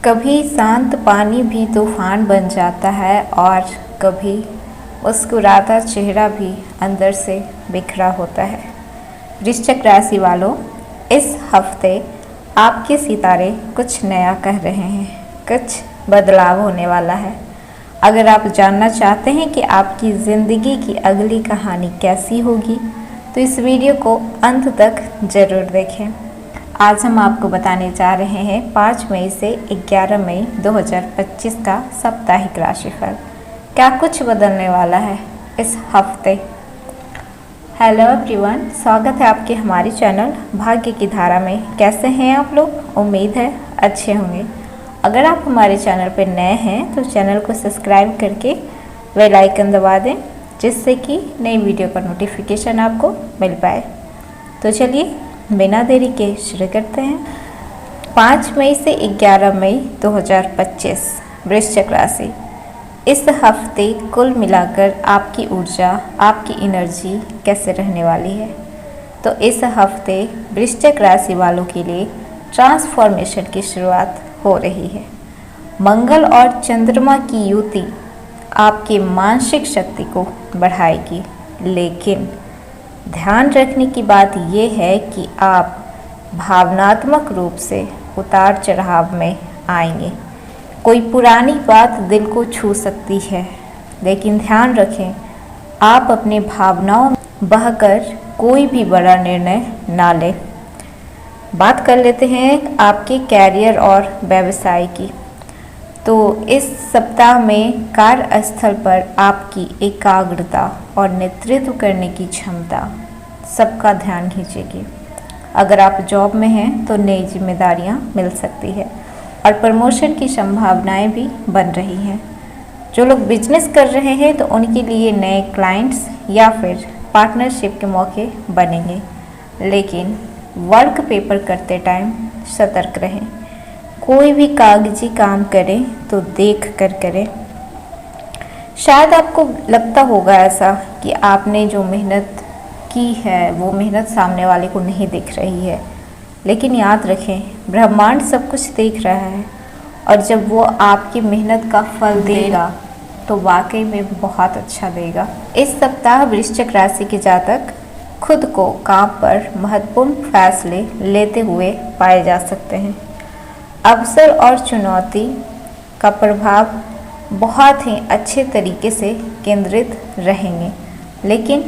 कभी शांत पानी भी तूफान बन जाता है और कभी मुस्कुराता चेहरा भी अंदर से बिखरा होता है। वृश्चिक राशि वालों, इस हफ्ते आपके सितारे कुछ नया कह रहे हैं, कुछ बदलाव होने वाला है। अगर आप जानना चाहते हैं कि आपकी ज़िंदगी की अगली कहानी कैसी होगी तो इस वीडियो को अंत तक ज़रूर देखें। आज हम आपको बताने जा रहे हैं 5 मई से 11 मई 2025 का साप्ताहिक राशिफल। क्या कुछ बदलने वाला है इस हफ्ते। हेलो एवरीवन, स्वागत है आपके हमारे चैनल भाग्य की धारा में। कैसे हैं आप लोग? उम्मीद है अच्छे होंगे। अगर आप हमारे चैनल पर नए हैं तो चैनल को सब्सक्राइब करके बेल आइकन दबा दें, जिससे कि नई वीडियो का नोटिफिकेशन आपको मिल पाए। तो चलिए बिना देरी के शुरू करते हैं। 5 मई से 11 मई 2025 वृश्चिक राशि। इस हफ्ते कुल मिलाकर आपकी ऊर्जा, आपकी एनर्जी कैसे रहने वाली है? तो इस हफ्ते वृश्चिक राशि वालों के लिए ट्रांसफॉर्मेशन की शुरुआत हो रही है। मंगल और चंद्रमा की युति आपके मानसिक शक्ति को बढ़ाएगी, लेकिन ध्यान रखने की बात यह है कि आप भावनात्मक रूप से उतार चढ़ाव में आएंगे। कोई पुरानी बात दिल को छू सकती है, लेकिन ध्यान रखें आप अपने भावनाओं में बहकर कोई भी बड़ा निर्णय ना लें। बात कर लेते हैं आपके कैरियर और व्यवसाय की। तो इस सप्ताह में कार्यस्थल पर आपकी एकाग्रता और नेतृत्व करने की क्षमता सबका ध्यान खींचेगी। अगर आप जॉब में हैं तो नई जिम्मेदारियां मिल सकती है और प्रमोशन की संभावनाएं भी बन रही हैं। जो लोग बिजनेस कर रहे हैं तो उनके लिए नए क्लाइंट्स या फिर पार्टनरशिप के मौके बनेंगे, लेकिन वर्क पेपर करते टाइम सतर्क रहें। कोई भी कागजी काम करें तो देख कर करें। शायद आपको लगता होगा ऐसा कि आपने जो मेहनत की है वो मेहनत सामने वाले को नहीं दिख रही है, लेकिन याद रखें ब्रह्मांड सब कुछ देख रहा है और जब वो आपकी मेहनत का फल देगा तो वाकई में बहुत अच्छा देगा। इस सप्ताह वृश्चिक राशि के जातक खुद को काम पर महत्वपूर्ण फैसले लेते हुए पाए जा सकते हैं। अवसर और चुनौती का प्रभाव बहुत ही अच्छे तरीके से केंद्रित रहेंगे, लेकिन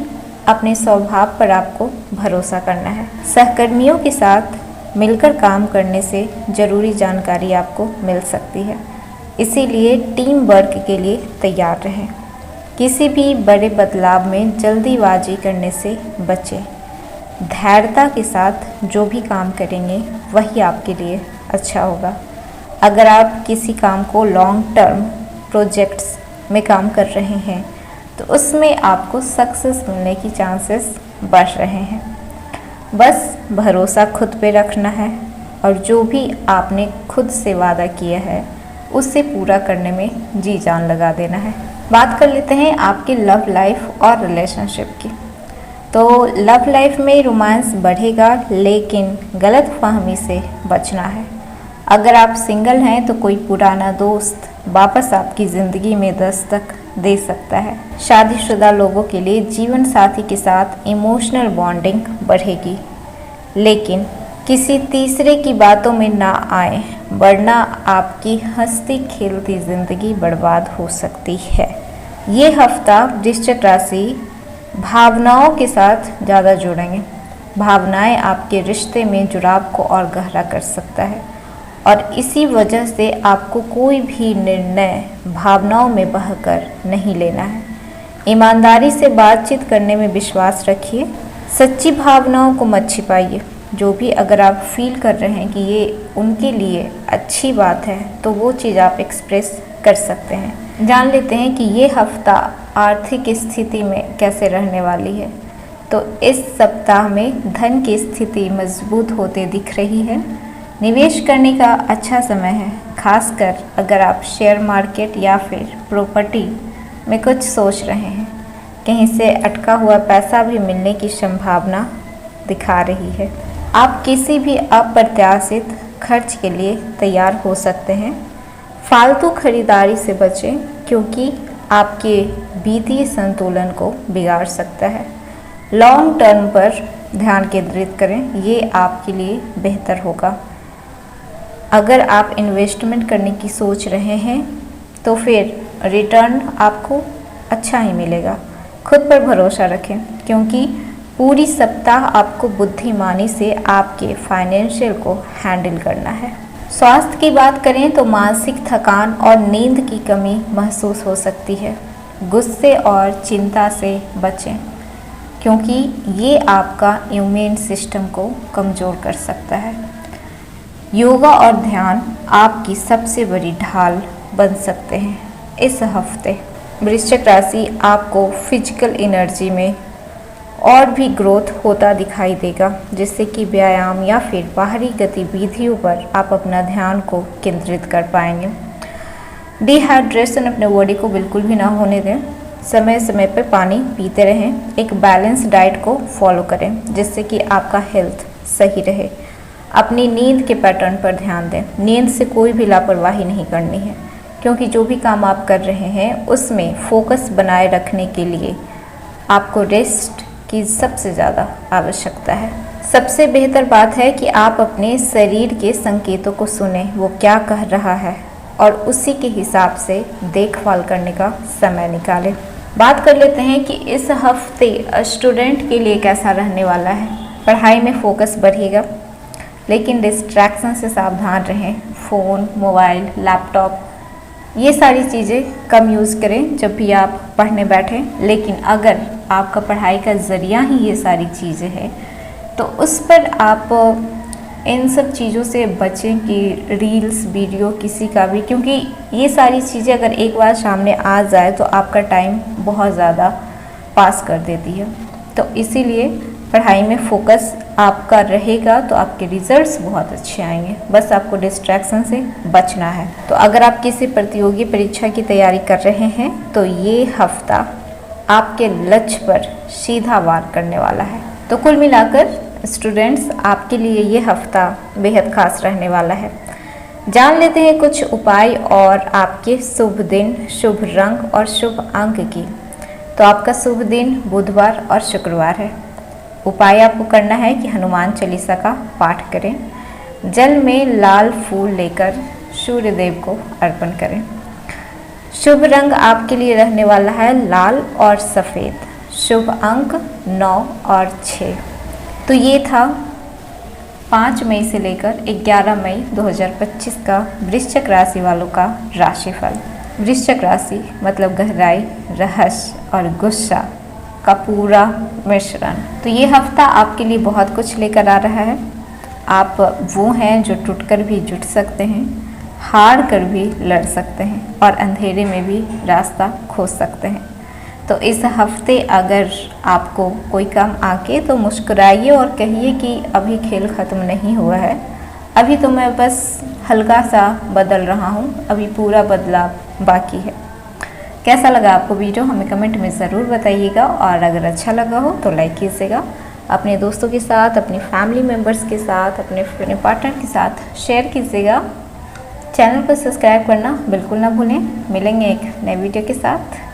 अपने स्वभाव पर आपको भरोसा करना है। सहकर्मियों के साथ मिलकर काम करने से जरूरी जानकारी आपको मिल सकती है, इसीलिए टीम वर्क के लिए तैयार रहें। किसी भी बड़े बदलाव में जल्दीबाजी करने से बचें। धैर्यता के साथ जो भी काम करेंगे वही आपके लिए अच्छा होगा। अगर आप किसी काम को लॉन्ग टर्म प्रोजेक्ट्स में काम कर रहे हैं तो उसमें आपको सक्सेस मिलने की चांसेस बढ़ रहे हैं। बस भरोसा खुद पे रखना है और जो भी आपने खुद से वादा किया है उससे पूरा करने में जी जान लगा देना है। बात कर लेते हैं आपकी लव लाइफ और रिलेशनशिप की। तो लव लाइफ में रोमांस बढ़ेगा, लेकिन गलतफहमी से बचना है। अगर आप सिंगल हैं तो कोई पुराना दोस्त वापस आपकी ज़िंदगी में दस्तक दे सकता है। शादीशुदा लोगों के लिए जीवन साथी के साथ इमोशनल बॉन्डिंग बढ़ेगी, लेकिन किसी तीसरे की बातों में ना आए, वरना आपकी हंसती खेलती ज़िंदगी बर्बाद हो सकती है। ये हफ्ता वृश्चिक राशि भावनाओं के साथ ज़्यादा जुड़ेंगे। भावनाएं आपके रिश्ते में जुड़ाव को और गहरा कर सकता है और इसी वजह से आपको कोई भी निर्णय भावनाओं में बहकर नहीं लेना है। ईमानदारी से बातचीत करने में विश्वास रखिए। सच्ची भावनाओं को मत छिपाइए। जो भी अगर आप फील कर रहे हैं कि ये उनके लिए अच्छी बात है तो वो चीज़ आप एक्सप्रेस कर सकते हैं। जान लेते हैं कि ये हफ्ता आर्थिक स्थिति में कैसे रहने वाली है। तो इस सप्ताह में धन की स्थिति मजबूत होते दिख रही है। निवेश करने का अच्छा समय है, खासकर अगर आप शेयर मार्केट या फिर प्रॉपर्टी में कुछ सोच रहे हैं। कहीं से अटका हुआ पैसा भी मिलने की संभावना दिखा रही है। आप किसी भी अप्रत्याशित खर्च के लिए तैयार हो सकते हैं। फालतू खरीदारी से बचें क्योंकि आपके वित्तीय संतुलन को बिगाड़ सकता है। लॉन्ग टर्म पर ध्यान केंद्रित करें, ये आपके लिए बेहतर होगा। अगर आप इन्वेस्टमेंट करने की सोच रहे हैं तो फिर रिटर्न आपको अच्छा ही मिलेगा। खुद पर भरोसा रखें क्योंकि पूरी सप्ताह आपको बुद्धिमानी से आपके फाइनेंशियल को हैंडल करना है। स्वास्थ्य की बात करें तो मानसिक थकान और नींद की कमी महसूस हो सकती है। गुस्से और चिंता से बचें क्योंकि ये आपका इम्यून सिस्टम को कमज़ोर कर सकता है। योगा और ध्यान आपकी सबसे बड़ी ढाल बन सकते हैं। इस हफ्ते वृश्चिक राशि आपको फिजिकल एनर्जी में और भी ग्रोथ होता दिखाई देगा, जिससे कि व्यायाम या फिर बाहरी गतिविधियों पर आप अपना ध्यान को केंद्रित कर पाएंगे। डिहाइड्रेशन अपने बॉडी को बिल्कुल भी ना होने दें। समय समय पर पानी पीते रहें। एक बैलेंस डाइट को फॉलो करें जिससे कि आपका हेल्थ सही रहे। अपनी नींद के पैटर्न पर ध्यान दें। नींद से कोई भी लापरवाही नहीं करनी है क्योंकि जो भी काम आप कर रहे हैं उसमें फोकस बनाए रखने के लिए आपको रेस्ट की सबसे ज़्यादा आवश्यकता है। सबसे बेहतर बात है कि आप अपने शरीर के संकेतों को सुने, वो क्या कह रहा है, और उसी के हिसाब से देखभाल करने का समय निकालें। बात कर लेते हैं कि इस हफ्ते स्टूडेंट के लिए कैसा रहने वाला है। पढ़ाई में फोकस बढ़ेगा लेकिन डिस्ट्रैक्शन से सावधान रहें। फ़ोन, मोबाइल, लैपटॉप ये सारी चीज़ें कम यूज़ करें जब भी आप पढ़ने बैठें। लेकिन अगर आपका पढ़ाई का ज़रिया ही ये सारी चीज़ें हैं तो उस पर आप इन सब चीज़ों से बचें कि रील्स, वीडियो किसी का भी, क्योंकि ये सारी चीज़ें अगर एक बार सामने आ जाए तो आपका टाइम बहुत ज़्यादा पास कर देती है। तो इसीलिए पढ़ाई में फोकस आपका रहेगा तो आपके रिजल्ट्स बहुत अच्छे आएंगे। बस आपको डिस्ट्रैक्शन से बचना है। तो अगर आप किसी प्रतियोगी परीक्षा की तैयारी कर रहे हैं तो ये हफ्ता आपके लक्ष्य पर सीधा वार करने वाला है। तो कुल मिलाकर स्टूडेंट्स, आपके लिए ये हफ्ता बेहद खास रहने वाला है। जान लेते हैं कुछ उपाय और आपके शुभ दिन, शुभ रंग और शुभ अंक की। तो आपका शुभ दिन बुधवार और शुक्रवार है। उपाय आपको करना है कि हनुमान चालीसा का पाठ करें। जल में लाल फूल लेकर सूर्य देव को अर्पण करें। शुभ रंग आपके लिए रहने वाला है लाल और सफ़ेद। शुभ अंक 9 और 6। तो ये था 5 मई से लेकर 11 मई 2025 का वृश्चिक राशि वालों का राशिफल। वृश्चिक राशि मतलब गहराई, रहस्य और गुस्सा का पूरा मिश्रण। तो ये हफ्ता आपके लिए बहुत कुछ लेकर आ रहा है। आप वो हैं जो टूटकर भी जुट सकते हैं, हार कर भी लड़ सकते हैं और अंधेरे में भी रास्ता खोज सकते हैं। तो इस हफ्ते अगर आपको कोई काम आके तो मुस्कुराइए और कहिए कि अभी खेल ख़त्म नहीं हुआ है, अभी तो मैं बस हल्का सा बदल रहा हूँ, अभी पूरा बदलाव बाकी है। कैसा लगा आपको वीडियो हमें कमेंट में ज़रूर बताइएगा, और अगर अच्छा लगा हो तो लाइक कीजिएगा। अपने दोस्तों के साथ, अपने फैमिली मेम्बर्स के साथ, अपने पार्टनर के साथ शेयर कीजिएगा। चैनल को सब्सक्राइब करना बिल्कुल ना भूलें। मिलेंगे एक नए वीडियो के साथ।